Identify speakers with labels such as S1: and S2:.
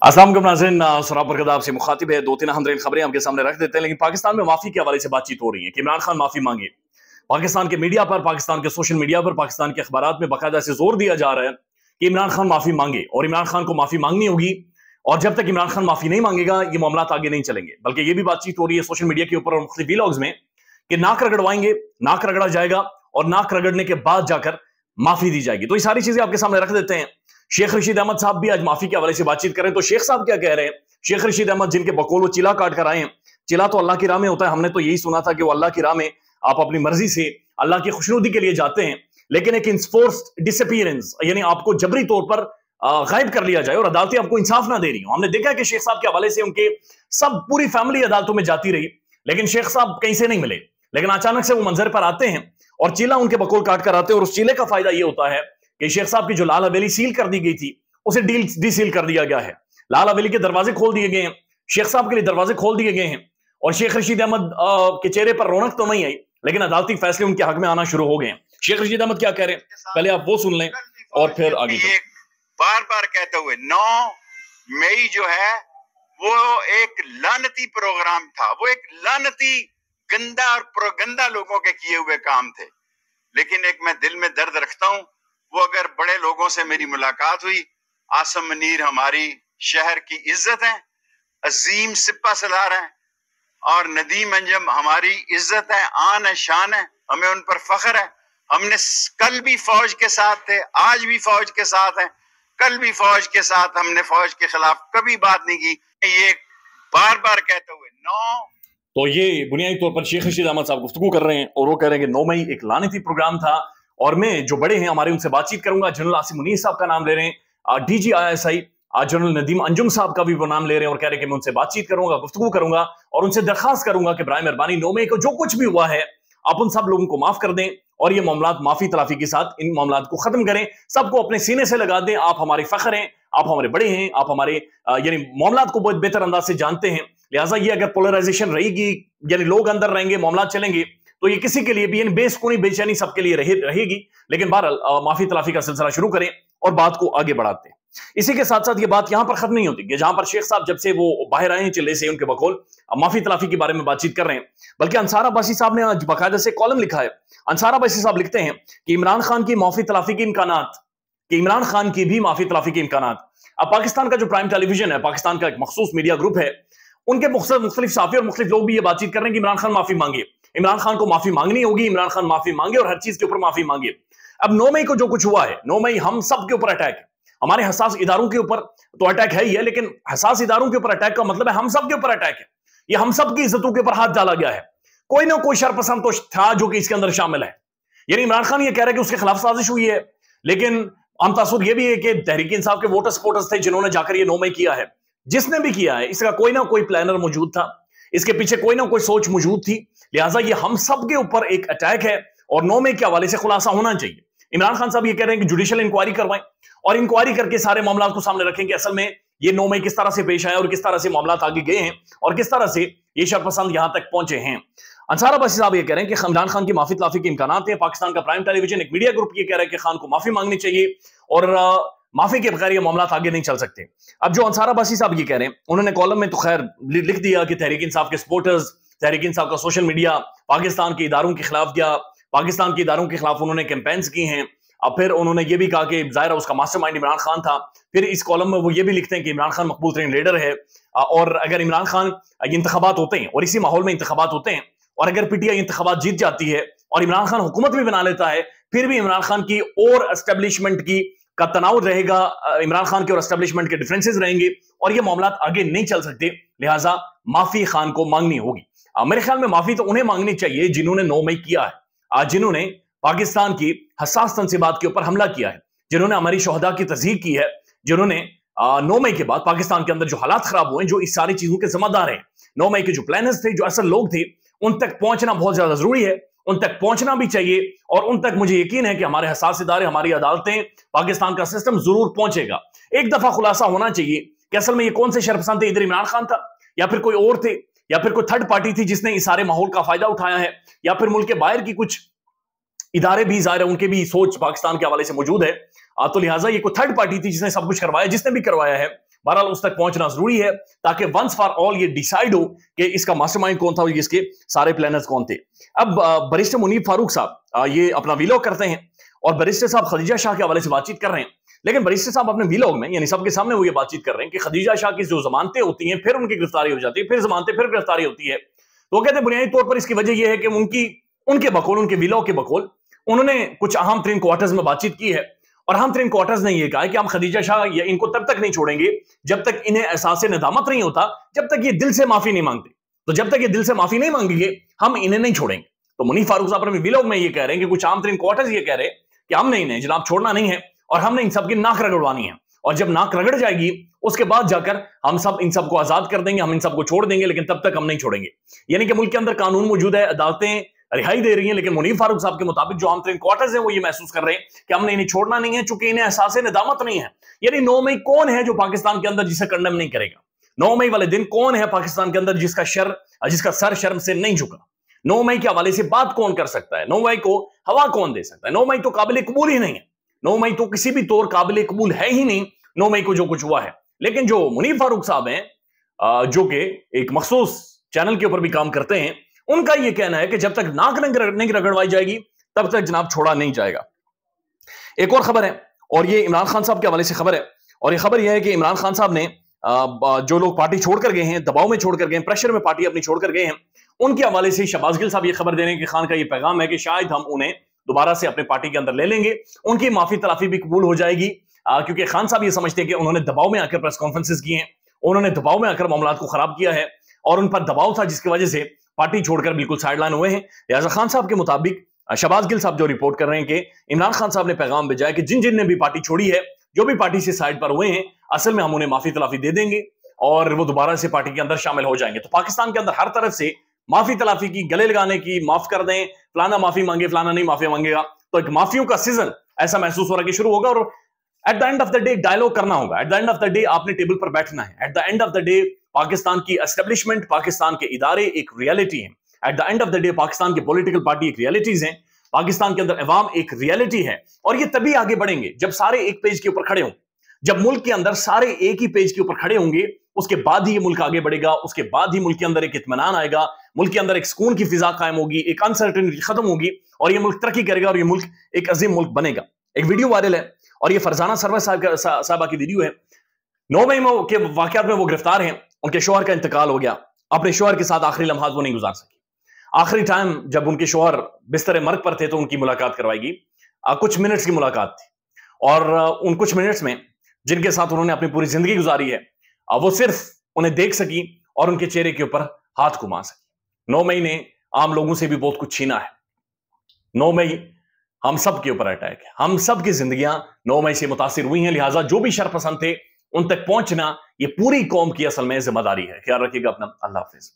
S1: अस्सलाम वालेकुम नाज़रीन, सराब बरकत आपसे मुखातिब है। दो तीन अहम खबरें आपके सामने रख देते हैं। लेकिन पाकिस्तान में माफी के हवाले से बातचीत हो रही है कि इमरान खान माफी मांगे। पाकिस्तान के मीडिया पर, पाकिस्तान के सोशल मीडिया पर, पाकिस्तान के अखबारात में बाकायदा से जोर दिया जा रहा है कि इमरान खान माफी मांगे और इमरान खान को माफी मांगनी होगी। और जब तक इमरान खान माफी नहीं मांगेगा ये मामला आगे नहीं चलेंगे। बल्कि ये भी बातचीत हो रही है सोशल मीडिया के ऊपर और मुख्तलिफ व्लॉग्स में कि नाक रगड़वाएंगे, नाक रगड़ा जाएगा और नाक रगड़ने के बाद जाकर माफी दी जाएगी। तो ये सारी चीजें आपके सामने रख देते हैं। शेख रशीद अहमद साहब भी आज माफी के हवाले से बातचीत करें तो शेख साहब क्या कह रहे हैं। शेख रशीद अहमद जिनके बकौल वो चिला काट कर आए हैं। चिला तो अल्लाह की राह में होता है। हमने तो यही सुना था कि वो अल्लाह की राह में आप अपनी मर्जी से अल्लाह की खुशनुदी के लिए जाते हैं, लेकिन एक इन्फोर्स्ड डिसअपीयरेंस यानी आपको जबरी तौर पर गायब कर लिया जाए और अदालतें आपको इंसाफ ना दे रही हो। हमने देखा है कि शेख साहब के हवाले से उनके सब पूरी फैमिली अदालतों में जाती रही, लेकिन शेख साहब कहीं से नहीं मिले। लेकिन अचानक से वो मंजर पर आते हैं और चिला उनके बकौल काट कर आते हैं। और उस चिले का फायदा ये होता है कि शेख साहब की जो लाल हवेली सील कर दी गई थी उसे डीसील कर दिया गया है। लाल हवेली के दरवाजे खोल दिए गए हैं, शेख साहब के लिए दरवाजे खोल दिए गए हैं। और शेख रशीद अहमद के चेहरे पर रौनक तो नहीं आई, लेकिन अदालती फैसले उनके हक में आना शुरू हो गए हैं। शेख रशीद अहमद क्या कह रहे हैं, पहले आप वो सुन लें और फिर आगे।
S2: बार बार कहते हुए 9 मई जो है वो एक लानती प्रोग्राम था, वो एक लानती गंदा और प्रोगंदा लोगों के किए हुए काम थे। लेकिन एक मैं दिल में दर्द रखता हूं, वो अगर बड़े लोगों से मेरी मुलाकात हुई, आसम मनीर हमारी शहर की इज्जत है, अजीम सिपा सलार है, और नदीम अंजम हमारी इज्जत है, आन है, शान है, हमें उन पर फख्र है। हमने कल भी फौज के साथ थे, आज भी फौज के साथ हैं, कल भी फौज के साथ। हमने फौज के खिलाफ कभी बात नहीं की। ये बार बार कहते हुए 9
S1: तो ये बुनियादी तौर पर शेख रशीद अहमद साहब गुफ्तगू कर रहे हैं और वो कह रहे हैं कि 9 मई एक लानती प्रोग्राम था। और मैं जो बड़े हैं हमारे उनसे बातचीत करूंगा। जनरल आसिम मुनीर साहब का नाम ले रहे हैं, DGISI जनरल नदीम अंजुम साहब का भी वो नाम ले रहे हैं और कह रहे हैं कि मैं उनसे बातचीत करूंगा, गुफ्तगू करूंगा और उनसे दरखास्त करूंगा कि बराए मेहरबानी 9 मई को जो कुछ भी हुआ है आप उन सब लोगों को माफ कर दें और ये मामला माफी तलाफी के साथ इन मामला को खत्म करें। सबको अपने सीने से लगा दें। आप हमारे फख्र हैं, आप हमारे बड़े हैं, आप हमारे यानी मामला को बहुत बेहतर अंदाज से जानते हैं। लिहाजा ये अगर पोलराइजेशन रहेगी यानी लोग अंदर रहेंगे, मामला चलेंगे, तो ये किसी के लिए भी यानी बेसुकूनी बेचैनी सबके लिए रहेगी। लेकिन बहरहाल माफी तलाफी का सिलसिला शुरू करें और बात को आगे बढ़ाते हैं। इसी के साथ साथ ये बात यहां पर खत्म नहीं होती कि जहां पर शेख साहब जब से वो बाहर आए हैं चिल्ले से उनके बकौल माफी तलाफी के बारे में बातचीत कर रहे हैं, बल्कि अंसार अब्बासी साहब ने आज बाकायदा से कॉलम लिखा है। अंसार अब्बासी साहब लिखते हैं कि इमरान खान की माफी तलाफी के इम्कानात, कि इमरान खान की भी माफी तलाफी के इम्कानात। अब पाकिस्तान का जो प्राइम टेलीविजन है, पाकिस्तान का एक मखसूस मीडिया ग्रुप है, उनके मुख्तलिफ साफी और मुख्तलिफ लोग भी ये बातचीत कर रहे हैं कि इमरान खान माफी मांगे, इमरान खान को माफी मांगनी होगी, इमरान खान माफी मांगे और हर चीज के ऊपर माफी मांगे। अब 9 मई को जो कुछ हुआ है, 9 मई हम सब के ऊपर अटैक है, हमारे हसास इदारों के ऊपर तो अटैक है ही है, लेकिन हसास इदारों के ऊपर अटैक का मतलब है हम सब के ऊपर अटैक है। ये हम सब की इज्जतों के ऊपर हाथ डाला गया है। कोई ना कोई शरपसंद तो था जो कि इसके अंदर शामिल है। यानी इमरान खान ये कह रहे हैं कि उसके खिलाफ साजिश हुई है, लेकिन आम तासुर ये भी है कि तहरीक इंसाफ के वोटर सपोर्टर्स थे जिन्होंने जाकर ये 9 मई किया है। जिसने भी किया है इसका कोई ना कोई प्लानर मौजूद था, इसके पीछे कोई ना कोई सोच मौजूद थी। लिहाजा ये हम सब के ऊपर एक अटैक है और 9 मई के हवाले से खुलासा होना चाहिए। इमरान खान साहब ये कह रहे हैं कि जुडिशियल इंक्वायरी करवाएं और इंक्वायरी करके सारे मामला को सामने रखें कि असल में ये 9 मई किस तरह से पेश आए और किस तरह से मामला आगे गए हैं और किस तरह से ये शरपसंद यहां तक पहुंचे हैं। अंसार अब्बासी साहब ये कह रहे हैं कि इमरान खान की माफी तलाफी के इम्कानात हैं। पाकिस्तान का प्राइम टेलीविजन एक मीडिया ग्रुप ये कह रहा है कि खान को माफी मांगनी चाहिए और माफी के बगैर ये मामला आगे नहीं चल सकते। अब जो अंसार अब्बासी साहब ये कह रहे हैं, उन्होंने कॉलम में तो खैर लिख दिया कि तहरीक इंसाफ के सपोर्टर्स, तहरीक इंसाफ का सोशल मीडिया पाकिस्तान के इदारों के खिलाफ गया, पाकिस्तान के इदारों के खिलाफ उन्होंने कैंपेन्स की हैं। अब फिर उन्होंने ये भी कहा कि जाहिर उसका मास्टरमाइंड इमरान खान था। फिर इस कॉलम में वो ये भी लिखते हैं कि इमरान खान मकबूल तरीन लीडर है और अगर इमरान खान इंतखाबात होते हैं और इसी माहौल में इंतखाबात होते हैं और अगर PTI इंतखाबात जीत जाती है और इमरान खान हुकूमत भी बना लेता है, फिर भी इमरान खान की और एस्टेब्लिशमेंट की का तनाव रहेगा, इमरान खान के और एस्टेब्लिशमेंट के डिफरेंसेस रहेंगे और ये मामला आगे नहीं चल सकते। लिहाजा माफी खान को मांगनी होगी। मेरे ख्याल में माफी तो उन्हें मांगनी चाहिए जिन्होंने 9 मई किया है, जिन्होंने पाकिस्तान की हसास तंसीबात के ऊपर हमला किया है, जिन्होंने हमारी शोहदा की तस्दीक की है, जिन्होंने 9 मई के बाद पाकिस्तान के अंदर जो हालात खराब हुए, जो इस सारी चीजों के जिम्मेदार हैं। 9 मई के जो प्लानर्स थे, जो असल लोग थे, उन तक पहुंचना बहुत ज्यादा जरूरी है। उन तक पहुंचना भी चाहिए और उन तक मुझे यकीन है कि हमारे हसास इदारे, हमारी अदालतें, पाकिस्तान का सिस्टम जरूर पहुंचेगा। एक दफा खुलासा होना चाहिए कि असल में ये कौन से शरपसंद थे, इधर इमरान खान था या फिर कोई और थे या फिर कोई थर्ड पार्टी थी जिसने इस सारे माहौल का फायदा उठाया है, या फिर मुल्क के बाहर की कुछ इदारे भी जाहिर है उनके भी सोच पाकिस्तान के हवाले से मौजूद है। तो लिहाजा ये कोई थर्ड पार्टी थी जिसने सब कुछ करवाया, जिसने भी करवाया है बहरहाल उस तक पहुंचना जरूरी है ताकि वंस फॉर ऑल ये डिसाइड हो कि इसका मास्टरमाइंड कौन था और इसके सारे प्लानर्स कौन थे। अब बैरिस्टर मुनीब फारूक साहब ये अपना वीलॉग करते हैं और बैरिस्टर साहब खदीजा शाह के हवाले से बातचीत कर रहे हैं, लेकिन बैरिस्टर साहब अपने वीलॉग में यानी सबके सामने वो ये बातचीत कर रहे हैं कि खदीजा शाह की जो जमानतें होती हैं फिर उनकी गिरफ्तारी हो जाती है, फिर जमानतें फिर गिरफ्तारी होती है। तो वो कहते हैं बुनियादी तौर पर इसकी वजह यह है कि उनके बकौल, उनके वीलॉग के बकौल उन्होंने कुछ अहम तरीन क्वार्टर्स में बातचीत की है और अहम तरीन क्वार्टर्स ने यह कहा कि हम खदीजा शाह या इनको तब तक नहीं छोड़ेंगे जब तक इन्हें एहसास नदामत नहीं होता, जब तक ये दिल से माफी नहीं मांगते। तो जब तक ये दिल से माफी नहीं मांगेंगे हम इन्हें नहीं छोड़ेंगे। तो मुनीब फारूक साहब अपने वीलॉग में ये कह रहे हैं कि कुछ आम तरीन क्वार्टर्स ये कह रहे हैं कि हमने इन्हें जनाब छोड़ना नहीं है और हमने इन सब की नाक रगड़वानी है, और जब नाक रगड़ जाएगी उसके बाद जाकर हम सब इन सबको आजाद कर देंगे, हम इन सबको छोड़ देंगे, लेकिन तब तक हम नहीं छोड़ेंगे। यानी कि मुल्क के अंदर कानून मौजूद है, अदालतें रिहाई दे रही हैं, लेकिन मुनीब फारूक साहब के मुताबिक जो आम तरीन क्वार्टर्स हैं वो ये महसूस कर रहे हैं कि हमने इन्हें छोड़ना नहीं है, चूंकि इन्हें एहसास नदामत नहीं है। यानी 9 मई कौन है जो पाकिस्तान के अंदर जिसे कंडेम नहीं करेगा? 9 मई वाले दिन कौन है पाकिस्तान के अंदर जिसका सर शर्म से नहीं झुका? 9 मई के हवाले से बात कौन कर सकता है? 9 मई को हवा कौन दे सकता है? 9 मई तो काबिल कबूल ही नहीं है। 9 मई तो किसी भी तौर काबिल कबूल है ही नहीं 9 मई को जो कुछ हुआ है। लेकिन जो मुनीब फारूक साहब हैं जो कि एक मखसूस चैनल के ऊपर भी काम करते हैं, उनका यह कहना है कि जब तक नाक नहीं रगड़वाई जाएगी तब तक जनाब छोड़ा नहीं जाएगा। एक और खबर है और ये इमरान खान साहब के हवाले से खबर है, और ये खबर यह है कि इमरान खान साहब ने जो लोग पार्टी छोड़कर गए हैं, दबाव में छोड़कर गए हैं, प्रेशर में पार्टी अपनी छोड़कर गए हैं, उनके हवाले से शहबाज गिल साहब ये खबर दे रहे हैं कि खान का ये पैगाम है कि शायद हम उन्हें दोबारा से अपने पार्टी के अंदर ले लेंगे, उनकी माफी तलाफी भी कबूल हो जाएगी, क्योंकि खान साहब ये समझते हैं कि उन्होंने दबाव में आकर प्रेस कॉन्फ्रेंसेस की हैं, उन्होंने दबाव में आकर मामलात को खराब किया है और उन पर दबाव था जिसकी वजह से पार्टी छोड़कर बिल्कुल साइडलाइन हुए हैं। लिहाजा खान साहब के मुताबिक शहबाज गिल साहब जो रिपोर्ट कर रहे हैं कि इमरान खान साहब ने पैगाम भेजा है कि जिन जिन ने भी पार्टी छोड़ी है, जो भी पार्टी से साइड पर हुए हैं, असल में हम उन्हें माफी तलाफी दे देंगे और वो दोबारा से पार्टी के अंदर शामिल हो जाएंगे। तो पाकिस्तान के अंदर हर तरफ से माफी तलाफी की, गले लगाने की, माफ कर दें, फलाना माफी मांगे, फलाना नहीं माफी मांगेगा, तो एक माफियों का सीजन ऐसा महसूस हो रहा है कि शुरू होगा। और at the end of the day dialogue करना होगा, at the end of the day आपने टेबल पर बैठना है। At the end of the day Pakistan की एस्टेब्लिशमेंट, पाकिस्तान के इदारे एक रियलिटी है। At the end of the day Pakistan की पॉलिटिकल पार्टी एक रियलिटीज हैं, पाकिस्तान के अंदर अवाम एक रियलिटी है, और ये तभी आगे बढ़ेंगे जब सारे एक पेज के ऊपर खड़े हों। जब मुल्क के अंदर सारे एक ही पेज के ऊपर खड़े होंगे, उसके बाद ही ये मुल्क आगे बढ़ेगा, उसके बाद ही मुल्क के अंदर एक इत्मीनान आएगा, मुल्क के अंदर एक सुकून की फिजा कायम होगी, एक अनसर्टेनिटी खत्म होगी और ये मुल्क तरक्की करेगा और ये मुल्क एक अजीम मुल्क बनेगा। एक वीडियो वायरल है और ये फरजाना सरवर साहबा की वीडियो है। 9 मई के वाकयात में वो गिरफ्तार हैं, उनके शौहर का इंतकाल हो गया, अपने शौहर के साथ आखिरी लम्हात वो नहीं गुजार सकी। आखिरी टाइम जब उनके शौहर बिस्तर मर्ग पर थे तो उनकी मुलाकात करवाई गई, कुछ मिनट्स की मुलाकात थी, और उन कुछ मिनट्स में जिनके साथ उन्होंने अपनी पूरी जिंदगी गुजारी है, वो सिर्फ उन्हें देख सकी और उनके चेहरे के ऊपर हाथ घुमा सकी। 9 मई ने आम लोगों से भी बहुत कुछ छीना है। 9 मई हम सब के ऊपर अटैक है, हम सब की जिंदगियां 9 मई से मुतासिर हुई हैं। लिहाजा जो भी शरपसंद थे उन तक पहुंचना ये पूरी कौम की असल में जिम्मेदारी है। ख्याल रखिएगा अपना। अल्लाह हाफिज।